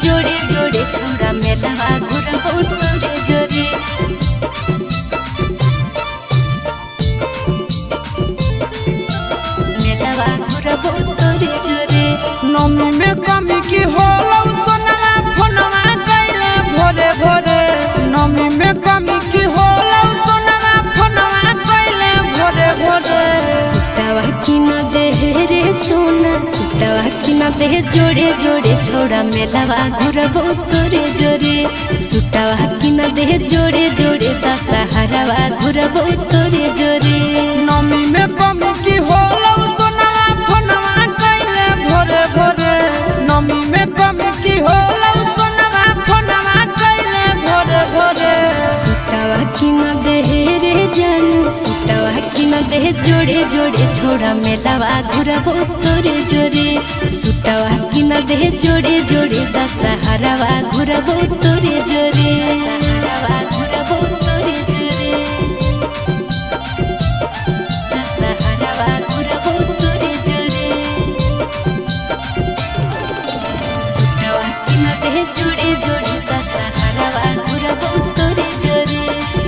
जोड़े जोड़े छोड़ा मेलावा घुरबो तोरे जोरे मेलावा घुरबो तोरे जोरे। नमी में कमी की होलौ सोनवा फोनवा कैले भोरे भोरे नमी में कमी की होलौ सोनवा फोनवा कैले भोरे भोरे सुतावा की न दे रे सोना सुतावा की न दे जोड़े जोड़े छोड़ा मेलावा घुरबो तोरे जोरे सुतावा की न दे जोड़े जोड़े दशहरावा घुरबो तोरे जोरे। नमी में कमी की होलौ सोनवा फोनवा कैले भोरे भोरे नमी में कमी की होलौ सोनवा फोनवा कैले भोरे भोरे सुतावा की न दे रे जानू सुतावा की न दे जोड़े जोड़े छोड़ा मेलावा घुरबो तोरे जोरे सुतावा की न दे जोड़े जोड़े दशहरावा घुरबो तोरे जोरे दशहरावा घुरबो तोरे जोरे दशहरावा घुरबो तोरे जोरे सुतावा की न दे जोड़े जोड़े दशहरावा घुरबो तोरे जोरे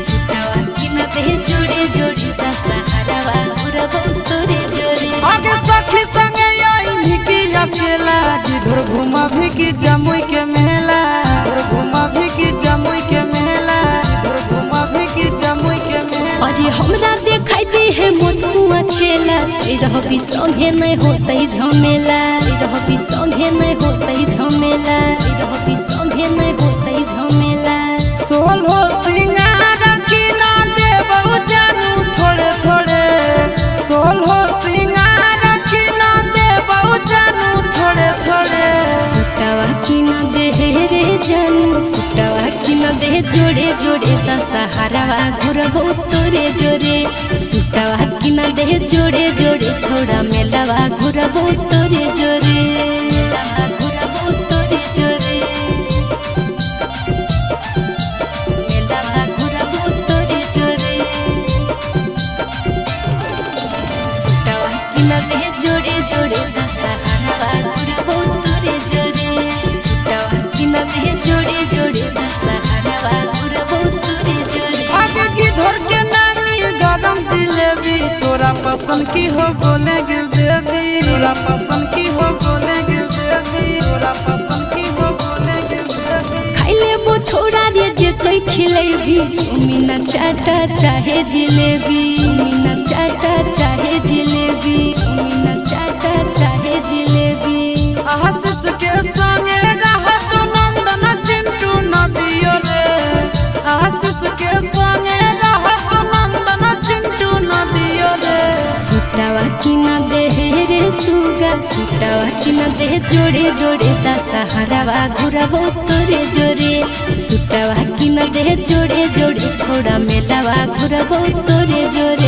सुतावा की न दे जोड़े जोड़े दशहरावा घुरबो तोरे जोरे। आगे सखी संगे आई भिकी अकेला जिधर घुमा भिकी जमुई के मेला जिधर घुमा भिकी जमुई के मेला जिधर घुमा भिकी जमुई के मेला। अरे हमरा देखाई दे है मोतुआ खेला रहबी संगे नहीं होतई झमेला रहबी संगे नहीं होतई झमेला रहबी संगे नहीं होतई झमेला। सोलो सिंगार की ना देबौ जानू थोड़े थोड़े सोलो सिंगार की ना देबौ जानू थोड़े थोड़े सुतावा की न दे रे जानू सुतावा की न दे जोड़े जोड़े दशहरावा घुरबो तोरे जोरे सुतावा की न दे जोड़े जोड़े छोड़ा मेलावा घुरबो तोरे जोरे मेलावा घुरबो तोरे जोरे मेलावा घुरबो तोरे जोरे सुतावा की न दे जोड़े जोड़े दशहरावा घुरबो तोरे जोरे सुतावा की न दे जोड़े जोड़े दशहरावा घुरबो तोरे जोरे। आगे की धर के नामी गरम जिलेबी तोरा पसंद की हो बोलेंगे बेबी तोरा पसंद की हो बोलेंगे बेबी तोरा पसंद की हो बोलेंगे बेबी। खाइले वो छोड़ा रे जे कोई खिलेबी चुमीना चाटा चाहे जिलेबी चुमीना चाटा चाहे जिलेबी चुमीना चाटा चाहे जिलेबी। आशीष के संगे रहत नंदन चिंटू नदियो रे आशीष के संगे रहत नंदन चिंटू नदियो रे सुतावा की न दे रे सुगा सुतावा की न दे जोड़े जोड़े दशहरावा घुरबो तोरे जोरे सुतावा की न दे जोड़े जोड़े छोड़ा मेलावा घुरबो तोरे जोरे।